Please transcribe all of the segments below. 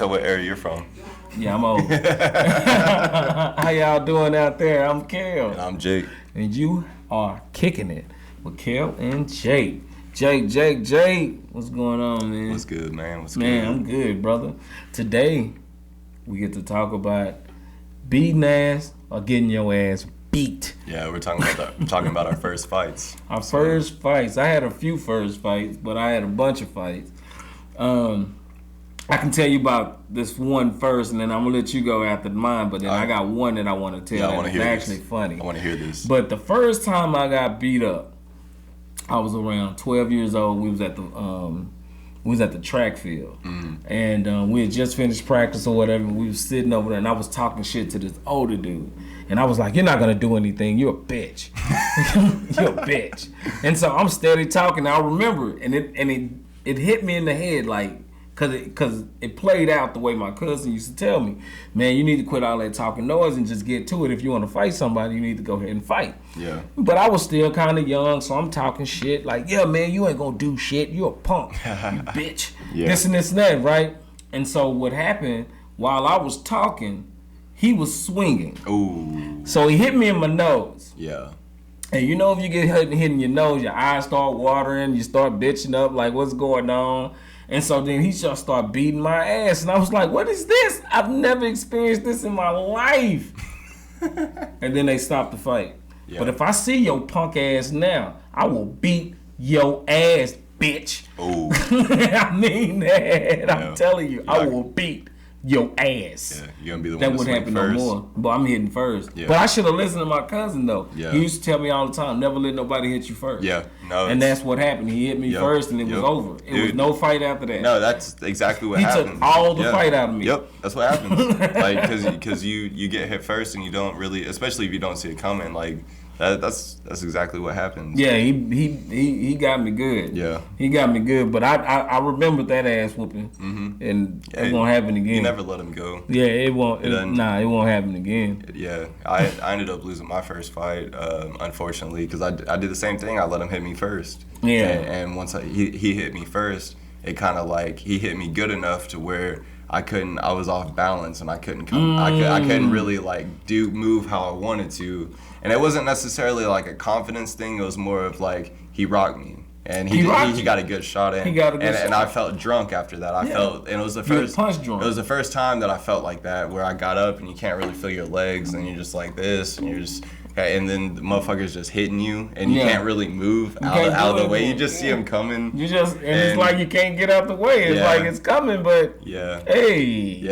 tell what area you're from. Yeah, I'm old. How y'all doing out there? I'm Kel. And I'm Jake. And you are kicking it with Kel and Jake. Jake. What's going on, man? What's good, man? What's Man, good? I'm good, brother. Today, we get to talk about beating ass or getting your ass beat. Yeah, we're talking about our first fights. Our first fights. I had a few first fights, but I had a bunch of fights. I can tell you about this one first, and then I'm gonna let you go after mine. But then I got one that I want to tell. Yeah, I want to hear actually this. Funny. I want to hear this. But the first time I got beat up, I was around 12 years old. We was at the track field, and we had just finished practice or whatever. And we was sitting over there, and I was talking shit to this older dude, and I was like, "You're not gonna do anything. You're a bitch. You're a bitch." And so I'm steady talking. I remember, and it hit me in the head like. Cause it played out the way my cousin used to tell me, man, you need to quit all that talking noise and just get to it. If you want to fight somebody, you need to go ahead and fight. Yeah. But I was still kind of young, so I'm talking shit like, yeah, man, you ain't gonna do shit. You a punk, you bitch. Yeah. This and that, right? And so what happened while I was talking, he was swinging. Ooh. So he hit me in my nose. Yeah. And you know if you get hit in your nose, your eyes start watering, you start bitching up like what's going on. And so then he just started beating my ass. And I was like, what is this? I've never experienced this in my life. And then they stopped the fight. Yeah. But if I see your punk ass now, I will beat your ass, bitch. Ooh. I mean that. I'm telling you, I will beat your ass. Yeah, you're gonna be the one that to wouldn't happen first. No more. But I'm hitting first. Yeah. But I should have listened to my cousin though. Yeah. He used to tell me all the time, never let nobody hit you first. Yeah. No. And that's what happened. He hit me first and it was over. It was no fight after that. No, that's exactly what happened. He took all the fight out of me. Yep, that's what happens. Like, because you get hit first and you don't really, especially if you don't see it coming, like, that's exactly what happens. Yeah, he got me good. Yeah, he got me good. But I remember that ass whooping, and it won't happen again. You never let him go. Yeah, it won't. It won't happen again. Yeah, I ended up losing my first fight, unfortunately, because I did the same thing. I let him hit me first. Yeah, and once he hit me first, it kind of like he hit me good enough to where I was off balance and I couldn't come. I couldn't really like move how I wanted to. And it wasn't necessarily like a confidence thing. It was more of like he rocked me, and he got a good shot in. And I felt drunk after that. I felt, and it was the first punch drunk. It was the first time that I felt like that, where I got up and you can't really feel your legs, and you're just like this, and you're just. And then the motherfucker's just hitting you, and you can't really move out of the way. You just see him coming. You just and it's like you can't get out the way. It's like it's coming, but hey.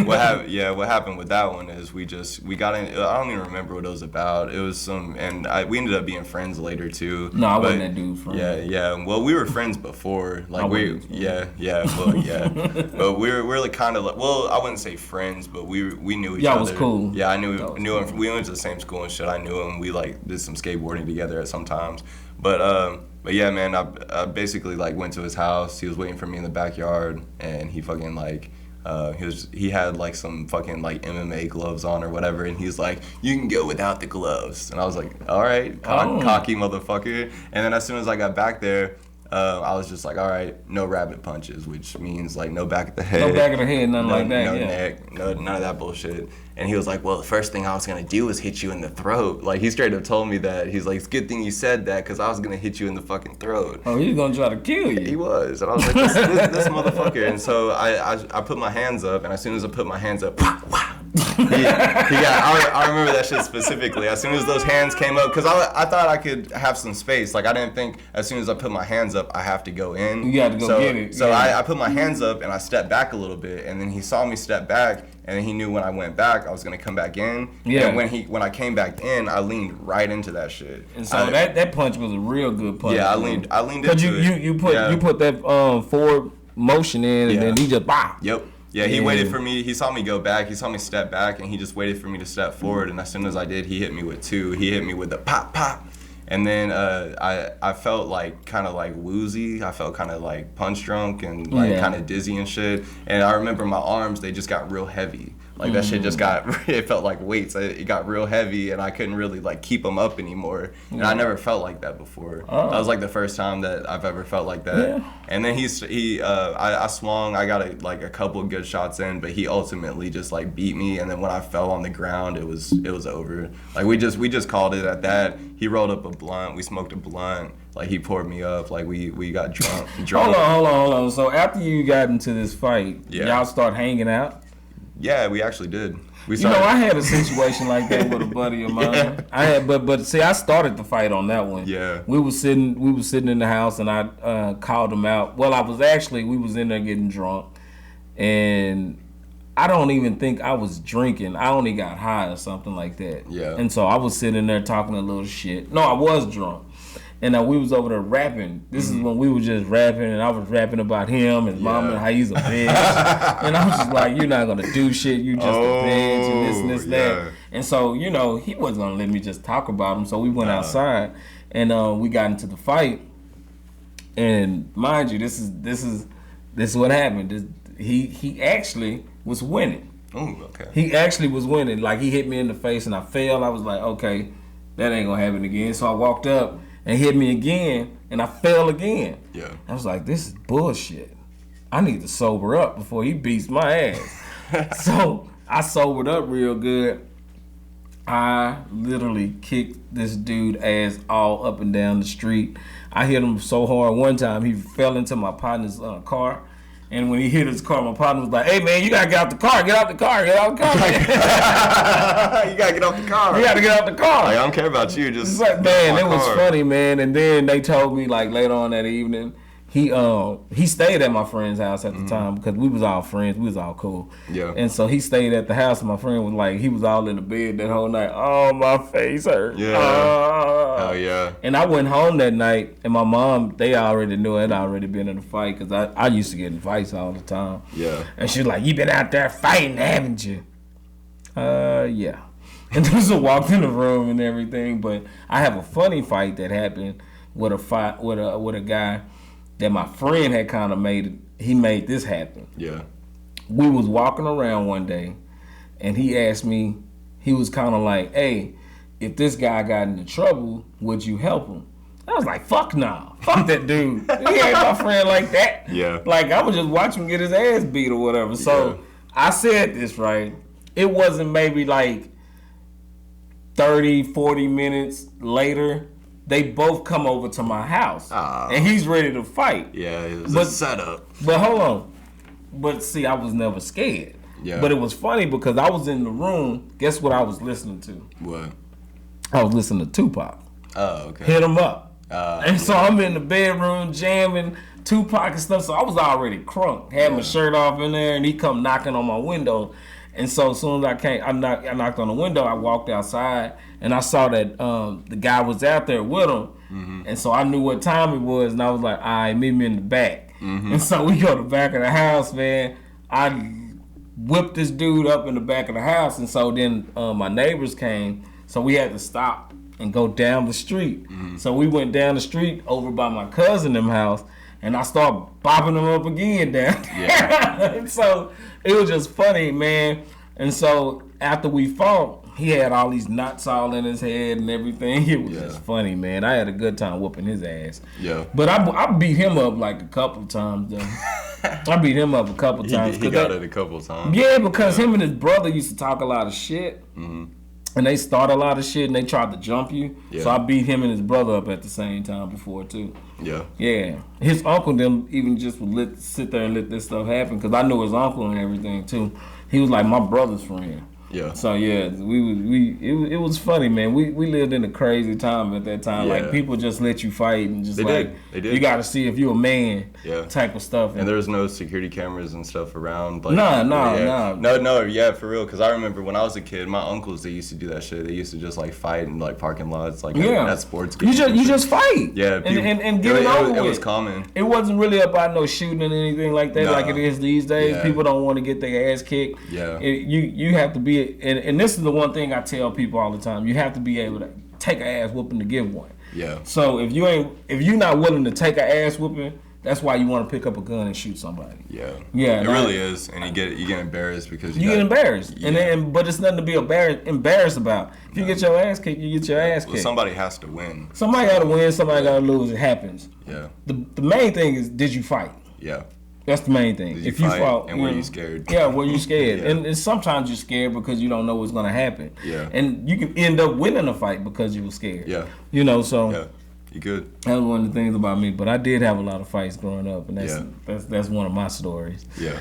What happened with that one is we got in. I don't even remember what it was about. It was we ended up being friends later too. No, I wasn't that dude's friend. Yeah. Well, we were friends before. Like But we were like kind of like, well, I wouldn't say friends, but we knew each other. Y'all was cool. Yeah, I knew him. We went to the same school and shit. I knew him. We like did some skateboarding together at some times. But yeah, man, I basically like went to his house. He was waiting for me in the backyard, and he fucking like he had like some fucking like MMA gloves on or whatever, and he's like, you can go without the gloves. And I was like, all right, cocky motherfucker. And then as soon as I got back there, I was just like, all right, no rabbit punches, which means like no back of the head. No back of the head, nothing like that. No neck, none of that bullshit. And he was like, well, the first thing I was going to do was hit you in the throat. Like, he straight up told me that. He's like, it's a good thing you said that, because I was going to hit you in the fucking throat. Oh, he was going to try to kill you. He was. And I was like, this motherfucker. And so I put my hands up, and as soon as I put my hands up, I remember that shit specifically. As soon as those hands came up, because I thought I could have some space. Like, I didn't think as soon as I put my hands up, I have to go in. You got to go get it. So I put my hands up, and I stepped back a little bit, and then he saw me step back, and then he knew when I went back, I was gonna come back in. Yeah. And when I came back in, I leaned right into that shit. And so that punch was a real good punch. Yeah, I leaned into it. You put that forward motion in, and then he just Yep. Yeah, he waited for me. He saw me go back. He saw me step back, and he just waited for me to step forward. And as soon as I did, he hit me with two. He hit me with the pop, pop. And then I felt like kind of like woozy. I felt kind of like punch drunk and like kind of dizzy and shit. And I remember my arms, they just got real heavy. Like that shit just got, it felt like weights. It got real heavy and I couldn't really like keep them up anymore. And I never felt like that before. That was like the first time that I've ever felt like that. Yeah. And then I swung, I got a couple of good shots in, but he ultimately just like beat me. And then when I fell on the ground, it was over. Like we just called it at that. He rolled up a blunt. We smoked a blunt. Like he poured me up. Like we got drunk. Hold on. So after you got into this fight, y'all start hanging out? Yeah, we actually did. I had a situation like that with a buddy of mine. Yeah. I had, but see, I started the fight on that one. Yeah. We was sitting in the house, and I called him out. Well, we was in there getting drunk, and I don't even think I was drinking. I only got high or something like that. Yeah. And so I was sitting there talking a little shit. No, I was drunk. And we was over there rapping. This is when we were just rapping, and I was rapping about him, his mom, and how he's a bitch. And I was just like, you're not going to do shit. You just a bitch, and this, that. And so, he wasn't going to let me just talk about him. So we went outside, and we got into the fight. And mind you, this is what happened. He actually was winning. Oh, okay. He actually was winning. Like, he hit me in the face, and I fell. I was like, okay, that ain't going to happen again. So I walked up and hit me again, and I fell again. Yeah. I was like, this is bullshit. I need to sober up before he beats my ass. So I sobered up real good. I literally kicked this dude ass all up and down the street. I hit him so hard one time, he fell into my partner's car. And when he hit his car, my partner was like, hey, man, you got to get out the car. Get out the car. Get out the car. You got to get out the car. You got to get out the car. Like, I don't care about you. Just like, man, it was funny, man. And then they told me, like, later on that evening, he stayed at my friend's house at the time because we was all friends. We was all cool. Yeah. And so he stayed at the house, and my friend was like, he was all in the bed that whole night. Oh, my face hurt. Yeah. Oh, yeah. And I went home that night, and my mom, they already knew I'd already been in a fight because I used to get in fights all the time. Yeah. And she was like, you been out there fighting, haven't you? Yeah. And so walked in the room and everything. But I have a funny fight that happened with a guy that my friend had kind of made this happen. Yeah. We was walking around one day, and he asked me, he was kind of like, hey, if this guy got into trouble, would you help him? I was like, fuck no. Fuck that dude. He ain't my friend like that. Yeah. Like, I would just watch him get his ass beat or whatever. So I said this, right? It wasn't maybe like 30, 40 minutes later, they both come over to my house, and he's ready to fight. Yeah, it was a setup. But hold on. But see, I was never scared. Yeah. But it was funny because I was in the room. Guess what I was listening to? What? I was listening to Tupac. Oh, okay. Hit him up. And so I'm in the bedroom jamming Tupac and stuff. So I was already crunk. Had my shirt off in there, and he come knocking on my window. And so as soon as I knocked on the window. I walked outside, and I saw that the guy was out there with him. Mm-hmm. And so I knew what time it was, and I was like, all right, meet me in the back. Mm-hmm. And so we go to the back of the house, man. I whipped this dude up in the back of the house, and so then my neighbors came, so we had to stop and go down the street. Mm-hmm. So we went down the street over by my cousin's house, and I started bopping him up again down there. Yeah. And so it was just funny, man. And so after we fought, he had all these knots all in his head and everything. It was just funny, man. I had a good time whooping his ass. Yeah. But I beat him up like a couple times, though. I beat him up a couple times. He got it a couple times. Yeah, because him and his brother used to talk a lot of shit. Mm-hmm. And they start a lot of shit, and they tried to jump you. Yeah. So I beat him and his brother up at the same time before, too. Yeah. Yeah. His uncle them even just would sit there and let this stuff happen, because I knew his uncle and everything, too. He was like my brother's friend. Yeah. So yeah, it was funny, man. We lived in a crazy time at that time. Yeah. Like people just let you fight and just they did. You got to see if you're a man. Yeah. Type of stuff. And there was no security cameras and stuff around. Like, No. Yeah, for real. Because I remember when I was a kid, my uncles, they used to do that shit. They used to just like fight in like parking lots, like at sports games. You just fight. Yeah. And get it over with. It was common. It wasn't really about no shooting and anything like that, like it is these days. Yeah. People don't want to get their ass kicked. Yeah. You have to be, and this is the one thing I tell people all the time. You have to be able to take an ass whooping to give one. Yeah. So if you're not willing to take an ass whooping, That's why you want to pick up a gun and shoot somebody. Yeah. Yeah. It really is, and you get embarrassed because you get embarrassed, yeah. but it's nothing to be embarrassed about. If you get your ass kicked, you get your ass kicked. Well, somebody has to win. Somebody got to win. Somebody got to lose. It happens. Yeah. The main thing is, did you fight? Yeah. That's the main thing. If you fought, and were you scared? Yeah, were you scared? Yeah. And sometimes you're scared because you don't know what's going to happen. Yeah. And you can end up winning a fight because you were scared. Yeah. You know, so. Yeah. You good. That was one of the things about me. But I did have a lot of fights growing up, and that's one of my stories. Yeah.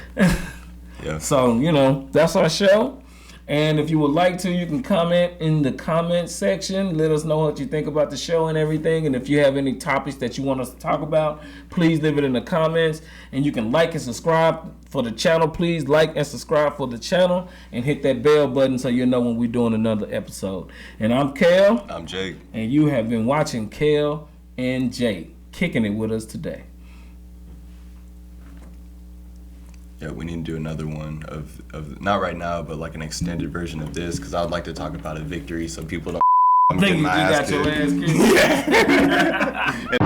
Yeah. So, you know, that's our show. And if you would like to, you can comment in the comment section. Let us know what you think about the show and everything. And if you have any topics that you want us to talk about, please leave it in the comments. And you can like and subscribe for the channel. Please like and subscribe for the channel and hit that bell button so you know when we're doing another episode. And I'm Kel. I'm Jake. And you have been watching Kel and Jake kicking it with us today. Yeah, we need to do another one of not right now, but like an extended version of this, because I would like to talk about a victory so people don't. I'm getting my ass kicked. You got your ass kicked. Yeah.